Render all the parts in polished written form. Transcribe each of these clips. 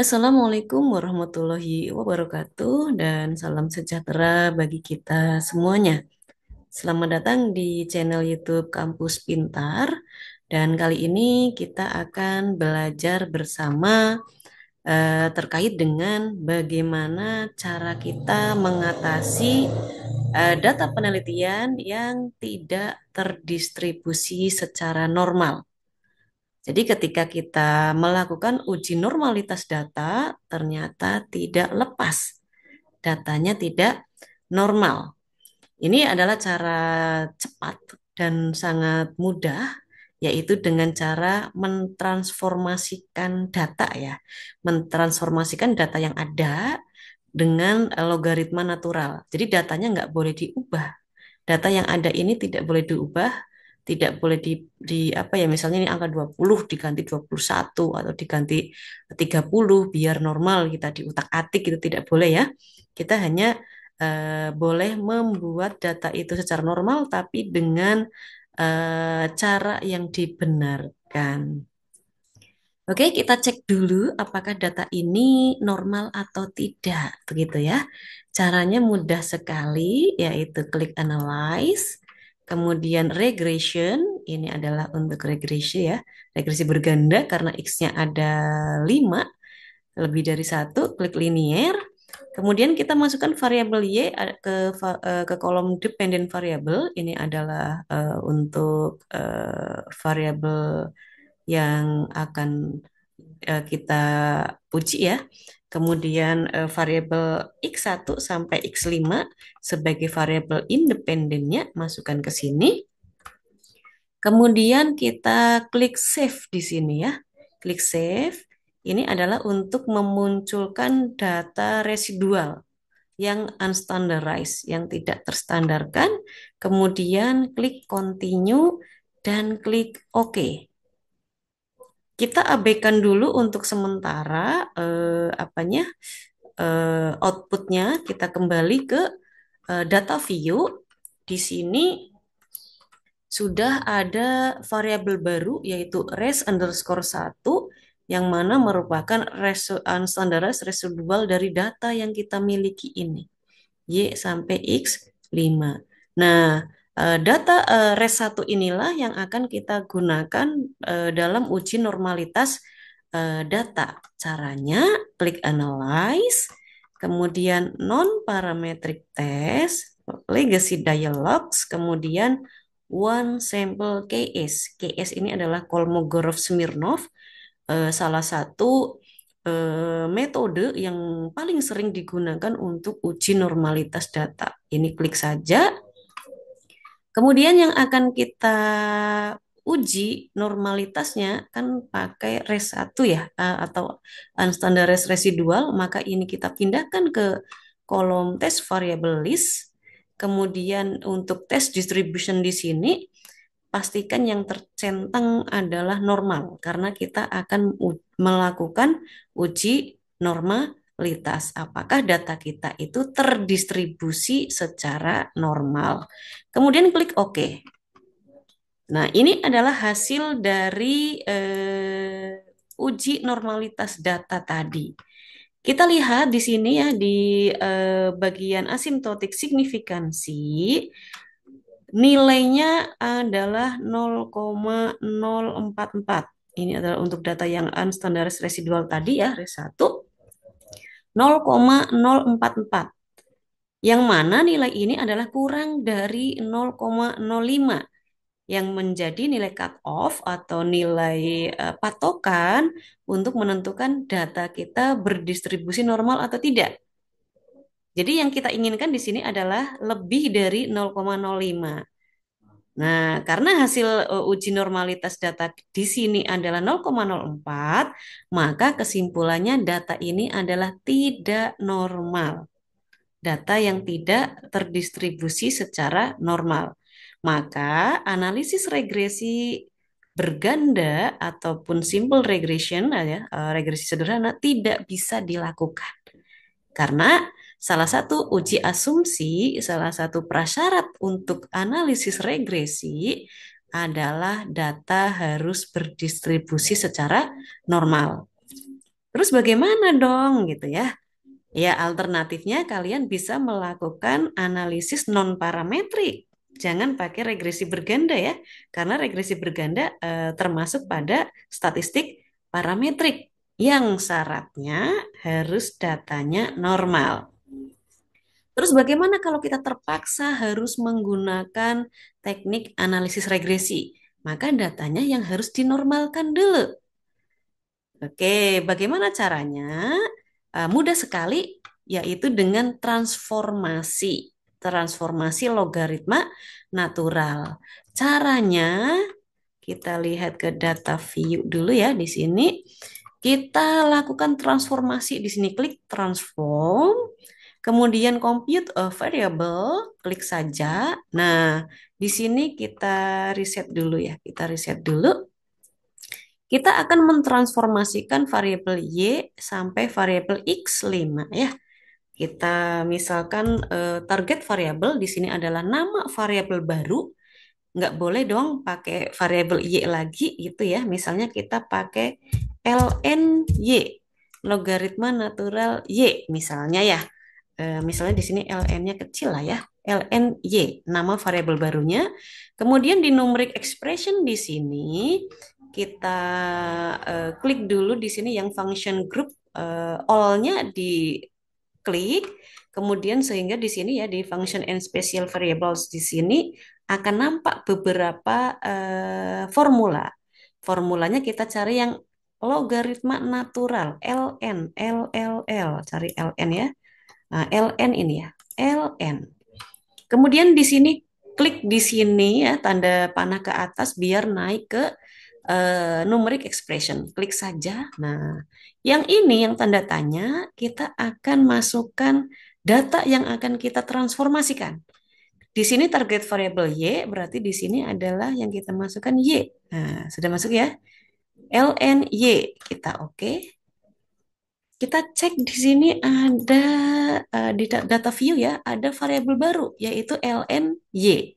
Assalamualaikum warahmatullahi wabarakatuh dan salam sejahtera bagi kita semuanya. Selamat datang di channel YouTube Kampus Pintar dan kali ini kita akan belajar bersama terkait dengan bagaimana cara kita mengatasi data penelitian yang tidak terdistribusi secara normal. Jadi ketika kita melakukan uji normalitas data, ternyata tidak lepas. Datanya tidak normal. Ini adalah cara cepat dan sangat mudah, yaitu dengan cara mentransformasikan data ya. Mentransformasikan data yang ada dengan logaritma natural. Jadi datanya nggak boleh diubah. Data yang ada ini tidak boleh diubah, tidak boleh di apa ya, misalnya ini angka 20 diganti 21 atau diganti 30 biar normal, kita diutak-atik itu tidak boleh ya. Kita hanya boleh membuat data itu secara normal tapi dengan cara yang dibenarkan. Oke, kita cek dulu apakah data ini normal atau tidak, begitu ya. Caranya mudah sekali, yaitu klik analyze, kemudian regression, ini adalah untuk regresi ya, regresi berganda karena X-nya ada 5 lebih dari satu, klik linear, kemudian kita masukkan variabel Y ke kolom dependent variable, ini adalah untuk variabel yang akan kita uji ya. Kemudian variabel X1 sampai X5 sebagai variabel independennya masukkan ke sini. Kemudian kita klik save di sini ya. Klik save. Ini adalah untuk memunculkan data residual yang unstandarized, yang tidak terstandarkan. Kemudian klik continue dan klik OK. Kita abaikan dulu untuk sementara apanya outputnya. Kita kembali ke data view. Di sini sudah ada variabel baru yaitu res underscore 1 yang mana merupakan unstandarized residual dari data yang kita miliki ini. Y sampai X5. Nah, data res 1 inilah yang akan kita gunakan dalam uji normalitas data. Caranya klik analyze, kemudian non-parametric test, legacy dialogs, kemudian one sample KS. KS ini adalah Kolmogorov-Smirnov, salah satu metode yang paling sering digunakan untuk uji normalitas data. Ini klik saja. Kemudian yang akan kita uji normalitasnya kan pakai res 1 ya, atau unstandardized residual, maka ini kita pindahkan ke kolom test variable list. Kemudian untuk test distribution di sini pastikan yang tercentang adalah normal karena kita akan melakukan uji normalitas. Apakah data kita itu terdistribusi secara normal? Kemudian klik OK. Nah, ini adalah hasil dari uji normalitas data tadi. Kita lihat di sini ya di bagian asymptotic signifikansi nilainya adalah 0,044. Ini adalah untuk data yang unstandardized residual tadi ya, res 1, 0,044. Yang mana nilai ini adalah kurang dari 0,05 yang menjadi nilai cut off atau nilai patokan untuk menentukan data kita berdistribusi normal atau tidak. Jadi yang kita inginkan di sini adalah lebih dari 0,05. Nah, karena hasil uji normalitas data di sini adalah 0,04, maka kesimpulannya data ini adalah tidak normal. Data yang tidak terdistribusi secara normal. Maka analisis regresi berganda ataupun simple regression ya, regresi sederhana tidak bisa dilakukan. Karena salah satu uji asumsi, salah satu prasyarat untuk analisis regresi adalah data harus berdistribusi secara normal. Terus bagaimana dong gitu ya? Ya, alternatifnya kalian bisa melakukan analisis non-parametrik. Jangan pakai regresi berganda ya, karena regresi berganda termasuk pada statistik parametrik yang syaratnya harus datanya normal. Terus bagaimana kalau kita terpaksa harus menggunakan teknik analisis regresi? Maka datanya yang harus dinormalkan dulu. Oke, bagaimana caranya? Mudah sekali, yaitu dengan transformasi. Transformasi logaritma natural. Caranya, kita lihat ke data view dulu ya di sini. Kita lakukan transformasi di sini, klik transform, kemudian compute a variable, klik saja. Nah, di sini kita reset dulu ya. Kita reset dulu. Kita akan mentransformasikan variabel Y sampai variabel X5 ya. Kita misalkan target variabel di sini adalah nama variabel baru. Nggak boleh dong pakai variabel Y lagi gitu ya. Misalnya kita pakai ln Y, logaritma natural Y misalnya ya. Misalnya di sini ln-nya kecil lah ya. ln Y, nama variabel barunya. Kemudian di numeric expression di sini kita klik dulu di sini yang function group all-nya diklik. Kemudian sehingga di sini ya di function and special variables di sini akan nampak beberapa formula. Formulanya kita cari yang logaritma natural, ln, LLL, cari ln ya. Nah, ln ini ya, ln. Kemudian di sini klik di sini ya tanda panah ke atas biar naik ke numeric expression. Klik saja. Nah, yang ini yang tanda tanya kita akan masukkan data yang akan kita transformasikan. Di sini target variable Y, berarti di sini adalah yang kita masukkan Y. Nah, sudah masuk ya. ln Y, kita oke. Kita cek di sini ada di data view ya, ada variabel baru yaitu ln Y.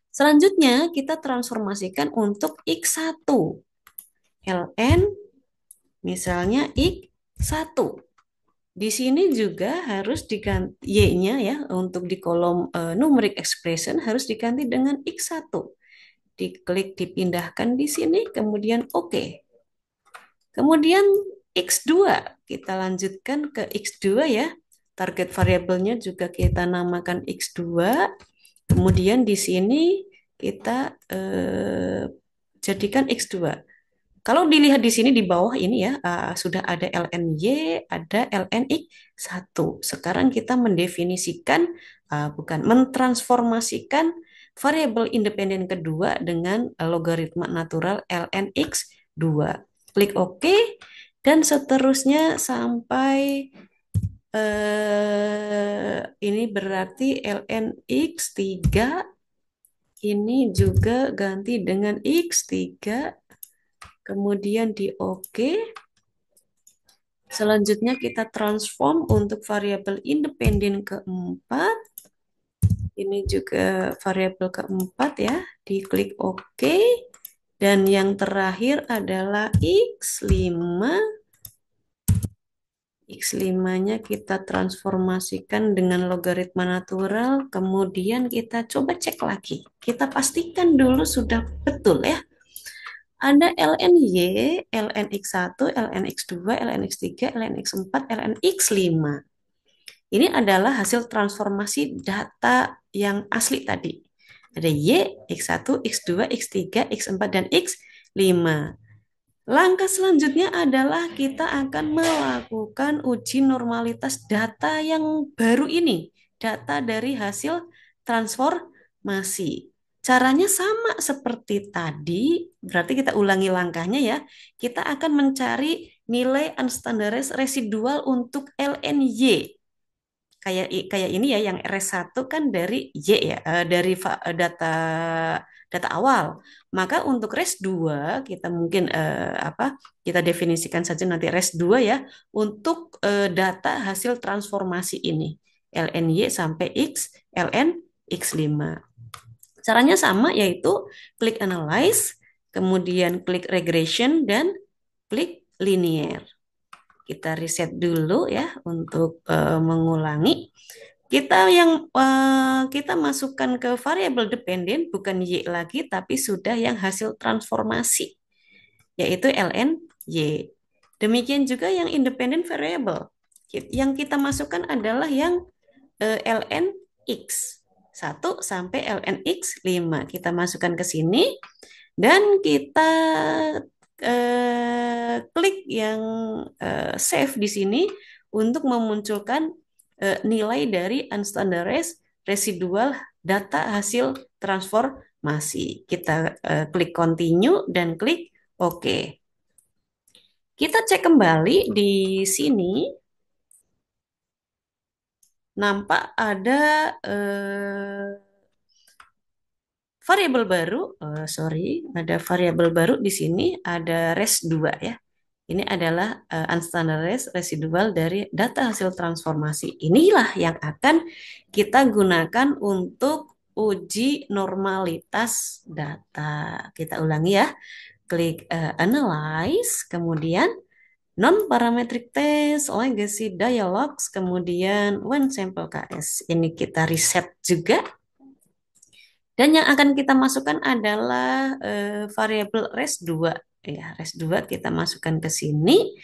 Selanjutnya kita transformasikan untuk X1. ln misalnya X1. Di sini juga harus diganti Y-nya ya untuk di kolom numeric expression harus diganti dengan X1. Diklik dipindahkan di sini kemudian oke. Kemudian X2 kita lanjutkan ke X2 ya. Target variabelnya juga kita namakan X2. Kemudian di sini kita jadikan X2. Kalau dilihat di sini di bawah ini ya, sudah ada lny, ada lnx1. Sekarang kita mendefinisikan, bukan, mentransformasikan variabel independen kedua dengan logaritma natural lnx2. Klik OK, dan seterusnya sampai ini berarti lnx3 ini juga ganti dengan x3. Kemudian di OK. Selanjutnya kita transform untuk variabel independen keempat. Ini juga variabel keempat ya. Diklik OK. Dan yang terakhir adalah X5. X5-nya kita transformasikan dengan logaritma natural. Kemudian kita coba cek lagi. Kita pastikan dulu sudah betul ya. Ada lny, lnx1, lnx2, lnx3, lnx4, lnx5. Ini adalah hasil transformasi data yang asli tadi. Ada Y, X1, X2, X3, X4, dan X5. Langkah selanjutnya adalah kita akan melakukan uji normalitas data yang baru ini. Data dari hasil transformasi. Caranya sama seperti tadi, berarti kita ulangi langkahnya ya. Kita akan mencari nilai unstandardized residual untuk lny. Kayak ini ya, yang rs1 kan dari Y ya, dari data data awal. Maka untuk res 2 kita mungkin kita definisikan saja nanti res 2 ya untuk data hasil transformasi ini lny sampai x ln x5. Caranya sama yaitu klik analyze, kemudian klik regression dan klik linier. Kita reset dulu ya untuk mengulangi. Kita masukkan ke variabel dependen bukan y lagi tapi sudah yang hasil transformasi yaitu ln y. Demikian juga yang independent variable. Yang kita masukkan adalah yang ln x 1 sampai ln x 5. Kita masukkan ke sini dan kita klik yang save di sini untuk memunculkan nilai dari unstandardized residual data hasil transformasi. Kita klik continue dan klik OK. Kita cek kembali di sini, nampak ada variabel baru, ada variabel baru di sini, ada res2 ya. Ini adalah unstandardized residual dari data hasil transformasi. Inilah yang akan kita gunakan untuk uji normalitas data. Kita ulangi ya. Klik analyze, kemudian non-parametric test, legacy dialogs, kemudian one sample KS. Ini kita reset juga. Dan yang akan kita masukkan adalah variabel res2. Ya, res2 kita masukkan ke sini.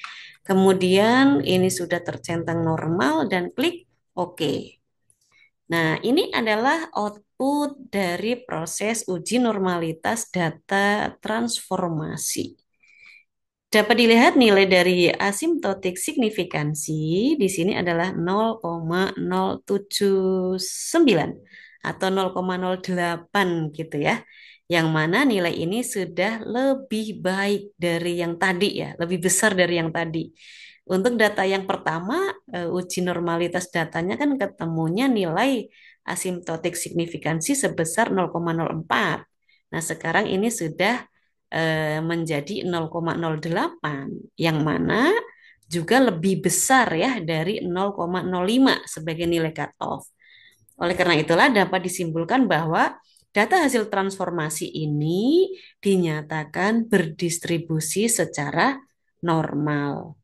Kemudian ini sudah tercentang normal dan klik OK. Nah, ini adalah output dari proses uji normalitas data transformasi. Dapat dilihat nilai dari asymptotic signifikansi di sini adalah 0,079 atau 0,08 gitu ya. Yang mana nilai ini sudah lebih baik dari yang tadi ya, lebih besar dari yang tadi. Untuk data yang pertama, uji normalitas datanya kan ketemunya nilai asymptotic signifikansi sebesar 0,04. Nah, sekarang ini sudah menjadi 0,08 yang mana juga lebih besar ya dari 0,05 sebagai nilai cutoff. Oleh karena itulah dapat disimpulkan bahwa data hasil transformasi ini dinyatakan berdistribusi secara normal.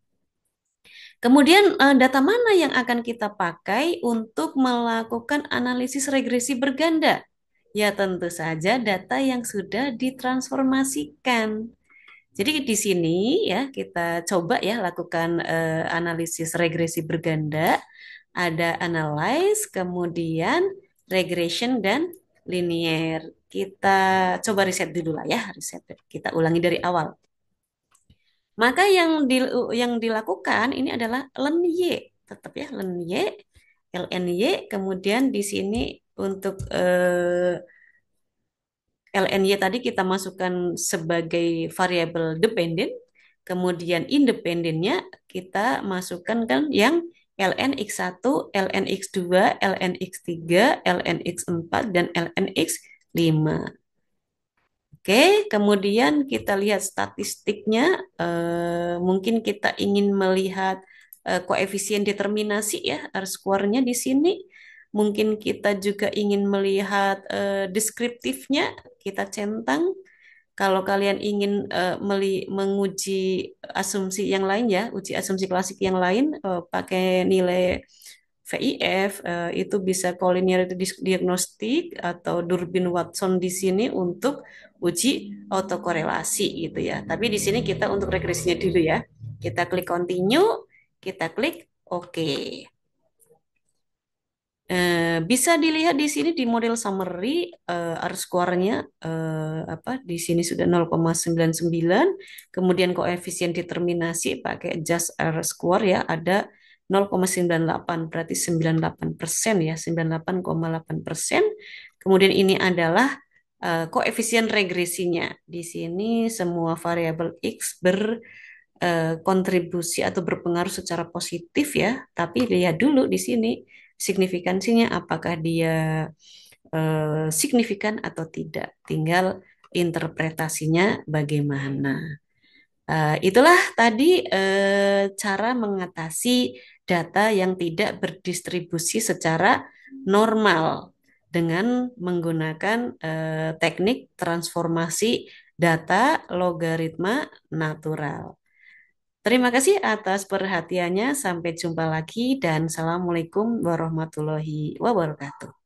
Kemudian data mana yang akan kita pakai untuk melakukan analisis regresi berganda? Ya tentu saja data yang sudah ditransformasikan. Jadi di sini ya kita coba ya lakukan analisis regresi berganda. Ada analyze, kemudian regression dan linear. Kita coba riset dulu lah ya, riset. Kita ulangi dari awal. Maka yang dilakukan ini adalah len y, tetap ya len y, ln y, kemudian di sini untuk lny tadi kita masukkan sebagai variabel dependen, kemudian independennya kita masukkan kan yang ln x1, ln x2, ln x3, ln x4, dan ln x5. Oke, kemudian kita lihat statistiknya. Mungkin kita ingin melihat koefisien determinasi ya, R-square-nya di sini. Mungkin kita juga ingin melihat deskriptifnya, kita centang. Kalau kalian ingin menguji asumsi yang lain ya, uji asumsi klasik yang lain, pakai nilai VIF, itu bisa collinearity diagnostic atau Durbin-Watson di sini untuk uji autokorelasi gitu ya. Tapi di sini kita untuk regresinya dulu ya. Kita klik continue, kita klik OK. Bisa dilihat di sini di model summary R-square-nya di sini sudah 0,99, kemudian koefisien determinasi pakai just R-square ya ada 0,98, berarti 98% ya, 98,8%. Kemudian ini adalah koefisien regresinya. Di sini semua variabel X berkontribusi atau berpengaruh secara positif ya, tapi lihat dulu di sini signifikansinya apakah dia signifikan atau tidak. Tinggal interpretasinya bagaimana. Itulah tadi cara mengatasi data yang tidak berdistribusi secara normal dengan menggunakan teknik transformasi data logaritma natural. Terima kasih atas perhatiannya. Sampai jumpa lagi dan Assalamualaikum warahmatullahi wabarakatuh.